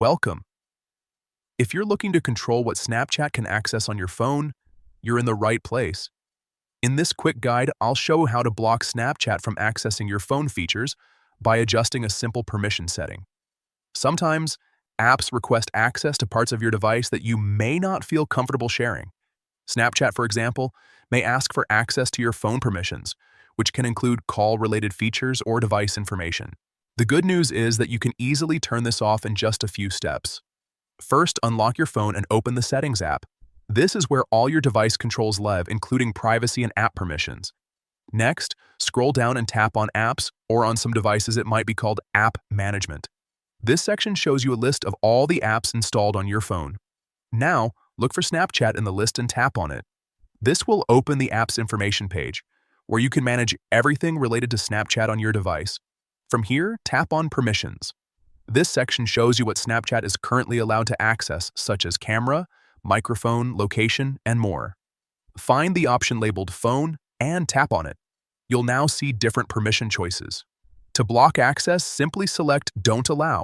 Welcome. If you're looking to control what Snapchat can access on your phone, you're in the right place. In this quick guide, I'll show how to block Snapchat from accessing your phone features by adjusting a simple permission setting. Sometimes, apps request access to parts of your device that you may not feel comfortable sharing. Snapchat, for example, may ask for access to your phone permissions, which can include call-related features or device information. The good news is that you can easily turn this off in just a few steps. First, unlock your phone and open the Settings app. This is where all your device controls live, including privacy and app permissions. Next, scroll down and tap on Apps, or on some devices it might be called App Management. This section shows you a list of all the apps installed on your phone. Now, look for Snapchat in the list and tap on it. This will open the app's information page, where you can manage everything related to Snapchat on your device. From here, tap on Permissions. This section shows you what Snapchat is currently allowed to access, such as camera, microphone, location, and more. Find the option labeled Phone and tap on it. You'll now see different permission choices. To block access, simply select Don't Allow